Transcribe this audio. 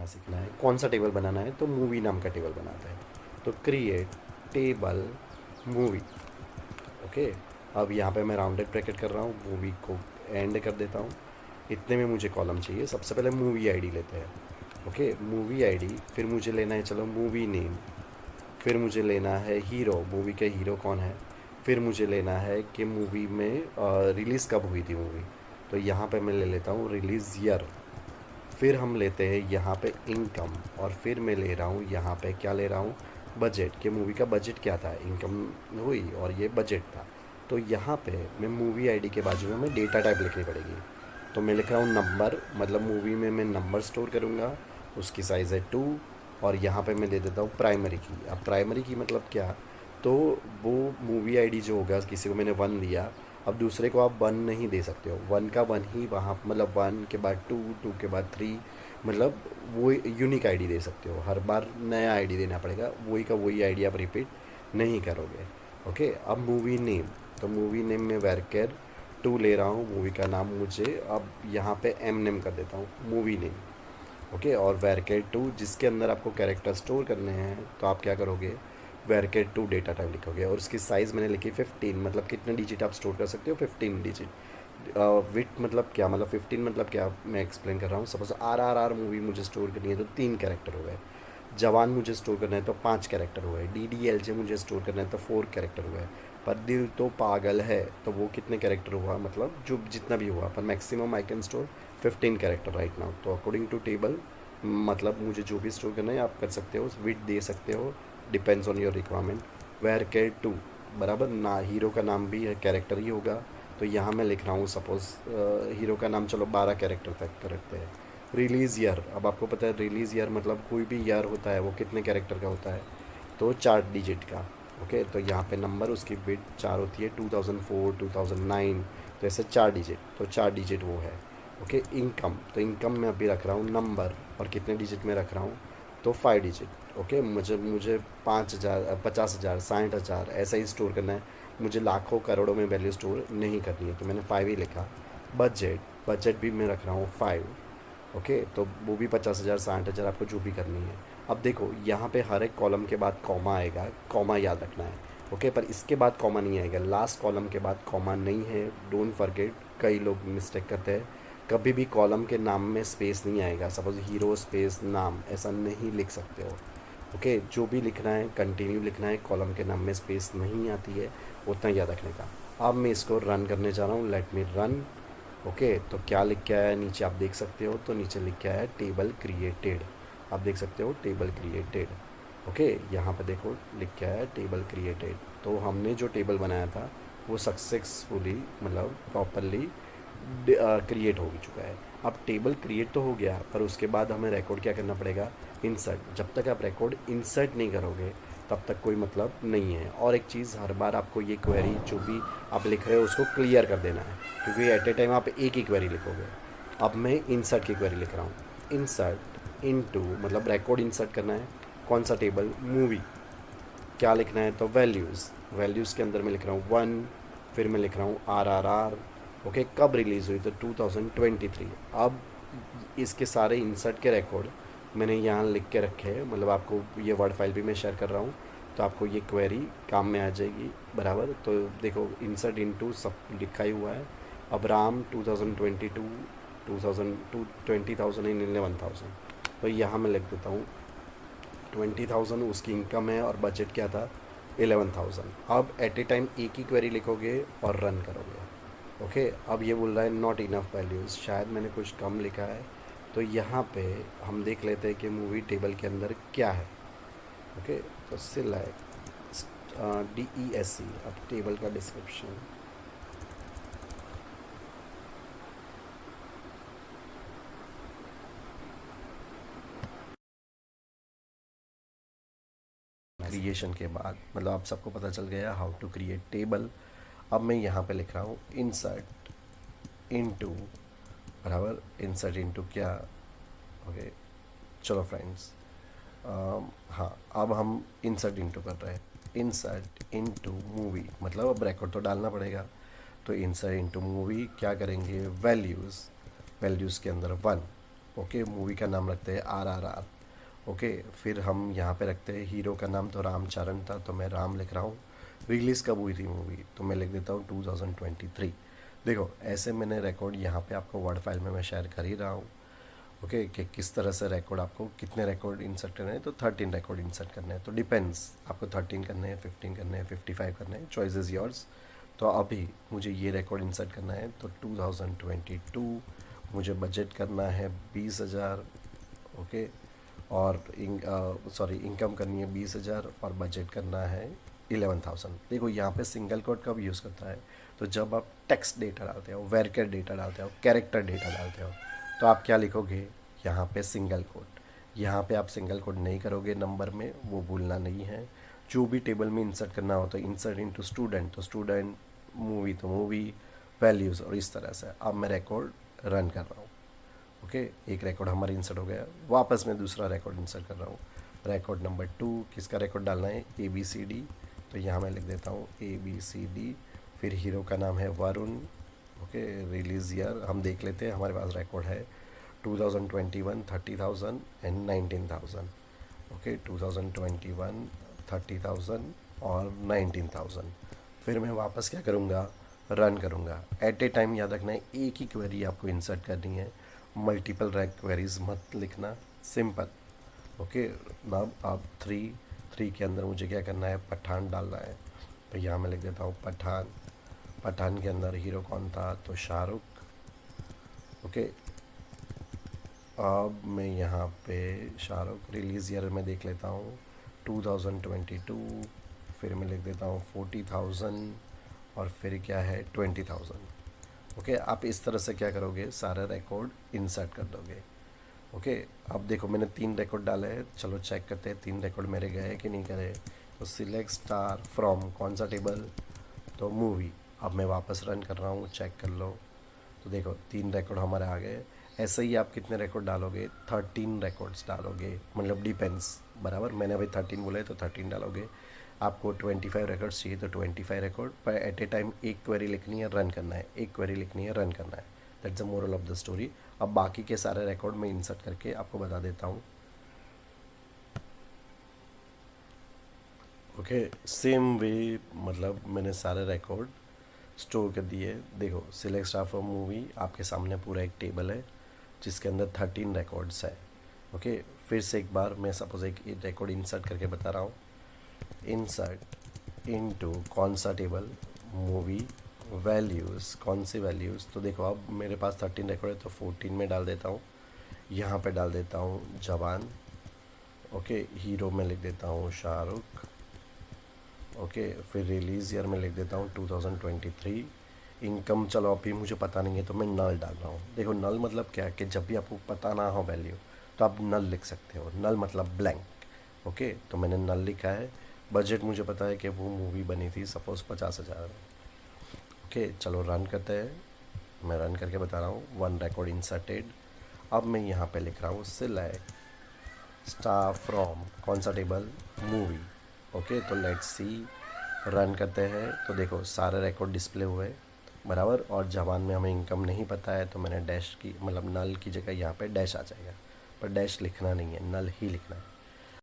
बनाना सीखना है। कौन सा टेबल बनाना है, तो मूवी नाम का टेबल बनाते हैं। तो क्रिएट टेबल मूवी। ओके, अब यहाँ पे मैं राउंडेड ब्रैकेट कर रहा हूँ, मूवी को एंड कर देता हूँ। इतने में मुझे कॉलम चाहिए। सबसे पहले मूवी आईडी लेते हैं। ओके, मूवी आईडी, फिर मुझे लेना है चलो मूवी नेम, फिर मुझे लेना है हीरो, मूवी का हीरो कौन है, फिर मुझे लेना है कि मूवी में रिलीज़ कब हुई थी मूवी, तो यहाँ पे मैं ले लेता हूँ रिलीज़ ईयर। फिर हम लेते हैं यहाँ पे इनकम, और फिर मैं ले रहा हूँ यहाँ पे क्या ले रहा हूँ, बजट, कि मूवी का बजट क्या था, इनकम हुई और ये बजट था। तो यहाँ पे मैं मूवी आईडी के बाजू में मैं डेटा टाइप लिखनी पड़ेगी। तो मैं लिख रहा हूँ नंबर, मतलब मूवी में मैं नंबर स्टोर करूँगा, उसकी साइज़ है 2। और यहाँ पे मैं दे देता हूँ प्राइमरी की। अब प्राइमरी की मतलब क्या, तो वो मूवी आईडी जो होगा, किसी को मैंने 1 दिया, अब दूसरे को आप 1 नहीं दे सकते हो, 1 का 1 ही वहाँ, मतलब 1 के बाद 2, 2 के बाद 3, मतलब वो यूनिक आईडी दे सकते हो। हर बार नया आईडी देना पड़ेगा, वही का वही आईडी आप रिपीट नहीं करोगे। ओके, अब मूवी नेम, तो मूवी नेम में वैरकेर 2 ले रहा हूँ, मूवी का नाम मुझे अब यहाँ पे एम नेम कर देता हूँ, मूवी नेम। ओके, और वैरकेट 2 जिसके अंदर आपको कैरेक्टर स्टोर करने हैं, तो आप क्या करोगे, वैरकेट 2 डेटा टाइप लिखोगे, और उसकी साइज़ मैंने लिखी 15, मतलब कितने डिजिट आप स्टोर कर सकते हो, 15 डिजिट। विथ मतलब क्या, मतलब 15 मतलब क्या, मैं एक्सप्लेन कर रहा हूँ। सपोज RRR मूवी मुझे स्टोर करनी है तो 3 कैरेक्टर हो गए, जवान मुझे स्टोर करना है तो 5 कैरेक्टर हुए, DDLJ मुझे स्टोर करना है तो 4 कैरेक्टर हुए, पर दिल तो पागल है तो वो कितने कैरेक्टर हुआ, मतलब जो जितना भी हुआ, पर maximum I can store 15 character right now. तो अकॉर्डिंग टू टेबल, मतलब मुझे जो भी स्टोर करना है आप कर सकते हो, विथ दे सकते हो, depends on your requirement. Where कैर 2 बराबर ना, हीरो का नाम भी है कैरेक्टर ही होगा, तो यहाँ मैं लिख रहा हूँ सपोज़ हीरो का नाम चलो 12 कैरेक्टर तक का रखते हैं। रिलीज़ ईयर, अब आपको पता है रिलीज़ ईयर मतलब कोई भी ईयर होता है वो कितने कैरेक्टर का होता है, तो 4 डिजिट का। ओके, तो यहाँ पे नंबर उसकी बिट 4 होती है, 2004, 2009, तो ऐसे 4 डिजिट, तो 4 डिजिट वो है। ओके, इनकम, तो इनकम मैं अभी रख रहा हूँ नंबर, और कितने डिजिट में रख रहा हूँ, तो 5 डिजिट। ओके, मुझे मुझे 5,000, 50,000, 60,000 ऐसा ही स्टोर करना है, मुझे लाखों करोड़ों में वैल्यू स्टोर नहीं करनी है, तो मैंने 5 ही लिखा। बजट, बजट भी मैं रख रहा हूँ 5। ओके, तो वो भी 50,000, 60,000 आपको जो भी करनी है। अब देखो यहाँ पे हर एक कॉलम के बाद कॉमा आएगा, कॉमा याद रखना है। ओके, पर इसके बाद कॉमा नहीं आएगा, लास्ट कॉलम के बाद कॉमा नहीं है, डोंट फॉरगेट। कई लोग मिस्टेक करते हैं, कभी भी कॉलम के नाम में स्पेस नहीं आएगा, सपोज हीरो स्पेस नाम ऐसा नहीं लिख सकते हो। ओके, जो भी लिखना है कंटिन्यू लिखना है, कॉलम के नाम में स्पेस नहीं आती है, उतना याद रखने का। अब मैं इसको रन करने जा रहा हूँ, लेट मी रन। ओके, तो क्या लिख के आया है नीचे आप देख सकते हो, तो नीचे लिख के आया है टेबल क्रिएटेड, आप देख सकते हो टेबल क्रिएटेड। ओके, यहाँ पे देखो लिख के आया है टेबल क्रिएटेड, तो हमने जो टेबल बनाया था वो सक्सेसफुली, मतलब प्रॉपरली क्रिएट हो चुका है। अब टेबल क्रिएट तो हो गया, पर उसके बाद हमें रिकॉर्ड क्या करना पड़ेगा, इंसर्ट। जब तक आप रिकॉर्ड इंसर्ट नहीं करोगे तब तक कोई मतलब नहीं है। और एक चीज़, हर बार आपको ये क्वेरी जो भी आप लिख रहे हो उसको क्लियर कर देना है, क्योंकि एट ए टाइम आप एक ही क्वेरी लिखोगे। अब मैं इंसर्ट की क्वेरी लिख रहा हूँ, इंसर्ट इनटू, मतलब रिकॉर्ड इंसर्ट करना है, कौन सा टेबल, मूवी। क्या लिखना है, तो वैल्यूज़, वैल्यूज़ के अंदर मैं लिख रहा हूँ 1, फिर मैं लिख रहा हूँ RRR। ओके, कब रिलीज़ हुई, तो 2023। अब इसके सारे इंसर्ट के रिकॉर्ड मैंने यहाँ लिख के रखे हैं, मतलब आपको ये वर्ड फाइल भी मैं शेयर कर रहा हूँ, तो आपको ये क्वेरी काम में आ जाएगी बराबर। तो देखो इंसर्ट इनटू सब लिखा ही हुआ है। अब राम 2022, 20,000 इन 11,000, तो यहाँ मैं लिख देता हूँ 20,000 उसकी इनकम है, और बजट क्या था 11,000। अब एट ए टाइम एक ही क्वेरी लिखोगे और रन करोगे। ओके, अब ये बोल रहा है नॉट इनफ वैल्यूज़, शायद मैंने कुछ कम लिखा है, तो यहाँ पे हम देख लेते हैं कि मूवी टेबल के अंदर क्या है। ओके, तो सिलेक्ट DESC, अब टेबल का डिस्क्रिप्शन, क्रिएशन के बाद, मतलब आप सबको पता चल गया हाउ टू क्रिएट टेबल। अब मैं यहाँ पे लिख रहा हूँ इंसर्ट इनटू, बराबर इंसर्ट इनटू क्या। ओके, चलो फ्रेंड्स, हाँ, अब हम इंसर्ट इनटू कर रहे हैं, इंसर्ट इनटू मूवी, मतलब अब रिकॉर्ड तो डालना पड़ेगा, तो इंसर्ट इनटू मूवी क्या करेंगे, वैल्यूज़, वैल्यूज़ के अंदर 1। ओके, मूवी का नाम रखते हैं RRR। ओके, फिर हम यहाँ पे रखते हैं हीरो का नाम तो रामचरण था, तो मैं राम लिख रहा हूँ। रिलीज़ कब हुई थी मूवी, तो मैं लिख देता हूँ 2023। देखो ऐसे मैंने रिकॉर्ड यहाँ पे आपको वर्ड फाइल में मैं शेयर कर ही रहा हूँ। ओके, कि किस तरह से रिकॉर्ड, आपको कितने रिकॉर्ड इंसर्ट करने हैं, तो 13 रिकॉर्ड इंसर्ट करने हैं। तो डिपेंड्स, आपको 13 करने हैं, 15 करने हैं, 55 करने हैं, चॉइस इज़ योर्स। तो अभी मुझे ये रिकॉर्ड इंसर्ट करना है, तो 2022 मुझे बजट करना है 20,000। ओके, और सॉरी इनकम करनी है 20,000 और बजट करना है 11,000। देखो यहाँ पे सिंगल कोड कब यूज़ करता है, तो जब आप टेक्स्ट डेटा डालते हो, वेरकेट डेटा डालते हो, कैरेक्टर डेटा डालते हो, तो आप क्या लिखोगे यहाँ पे सिंगल कोड। यहाँ पे आप सिंगल कोड नहीं करोगे नंबर में, वो भूलना नहीं है। जो भी टेबल में इंसर्ट करना हो तो इंसर्ट इनटू स्टूडेंट, तो स्टूडेंट, मूवी तो मूवी, वैल्यूज़, और इस तरह से अब मैं रिकॉर्ड रन कर रहा हूँ। ओके, एक रिकॉर्ड हमारा इंसर्ट हो गया, वापस मैं दूसरा रिकॉर्ड इंसर्ट कर रहा हूँ। रिकॉर्ड नंबर 2, किसका रिकॉर्ड डालना है, ABCD। तो यहाँ मैं लिख देता हूँ ABCD। फिर हीरो का नाम है वरुण। ओके, रिलीज ईयर हम देख लेते हैं, हमारे पास रिकॉर्ड है 2021 30,000 एंड 19,000। ओके, 2021 30,000 और 19,000। फिर मैं वापस क्या करूँगा, रन करूँगा। एट ए टाइम याद रखना है, एक ही क्वेरी आपको इंसर्ट करनी है, मल्टीपल रैक क्वेरीज मत लिखना, सिंपल। ओके, नाम आप थ्री के अंदर मुझे क्या करना है, पठान डालना है। तो यहाँ मैं लिख देता हूँ पठान। पठान के अंदर हीरो कौन था, तो शाहरुख। ओके, अब मैं यहाँ पे शाहरुख रिलीज़ ईयर में देख लेता हूँ 2022। फिर मैं लिख देता हूँ 40,000 और फिर क्या है 20,000। ओके, आप इस तरह से क्या करोगे, सारे रिकॉर्ड इंसर्ट कर दोगे। ओके, अब देखो मैंने 3 रिकॉर्ड डाले हैं, चलो चेक करते हैं 3 रिकॉर्ड मेरे गए कि नहीं गए। तो सिलेक्ट स्टार फ्रॉम कौन सा टेबल, तो मूवी। अब मैं वापस रन कर रहा हूँ, चेक कर लो। तो देखो 3 रिकॉर्ड हमारे आ गए। ऐसे ही आप कितने रिकॉर्ड डालोगे, 13 रिकॉर्ड्स डालोगे, मतलब डिपेंड्स, बराबर। मैंने अभी 13 बोले तो 13 डालोगे। आपको 25 रिकॉर्ड्स चाहिए तो 25 रिकॉर्ड पर एट ए टाइम एक क्वेरी लिखनी है, रन करना है, एक क्वेरी लिखनी है, रन करना है। That's the moral of the story. अब बाकी के सारे रिकॉर्ड मैं इंसर्ट करके आपको बता देता हूँ। ओके, सेम वे, मतलब मैंने सारे रिकॉर्ड स्टोर कर दिए। देखो सिलेक्ट स्टार फ्रॉम मूवी, आपके सामने पूरा एक टेबल है जिसके अंदर 13 रिकॉर्ड्स है। ओके, फिर से एक बार मैं सपोज एक रिकॉर्ड इंसर्ट करके बता रहा हूँ। इंसर्ट इनटू कौन सा टेबल, मूवी, वैल्यूज़, कौन सी वैल्यूज़। तो देखो अब मेरे पास 13 रिकॉर्ड है तो 14 में डाल देता हूँ। यहाँ पे डाल देता हूँ जवान। ओके, हीरो में लिख देता हूँ शाहरुख। ओके, फिर रिलीज़ ईयर में लिख देता हूँ 2023। इनकम चलो अभी मुझे पता नहीं है तो मैं नल डाल रहा हूँ। देखो नल मतलब क्या है, कि जब भी आपको पता ना हो वैल्यू तो आप नल लिख सकते हो। नल मतलब ब्लैंक। ओके, तो मैंने नल लिखा है। बजट मुझे पता है कि वो मूवी बनी थी सपोज़ 50,000। ओके, चलो रन करते हैं। मैं रन करके बता रहा हूँ, 1 रिकॉर्ड इंसर्टेड। अब मैं यहाँ पे लिख रहा हूँ सिलेक्ट स्टार फ्रॉम कौन सा टेबल, मूवी। ओके, तो लेट्स सी, रन करते हैं। तो देखो सारे रिकॉर्ड डिस्प्ले हुए, बराबर। और जवान में हमें इनकम नहीं पता है तो मैंने डैश की, मतलब नल की जगह यहाँ पे डैश आ जाएगा, पर डैश लिखना नहीं है, नल ही लिखना है।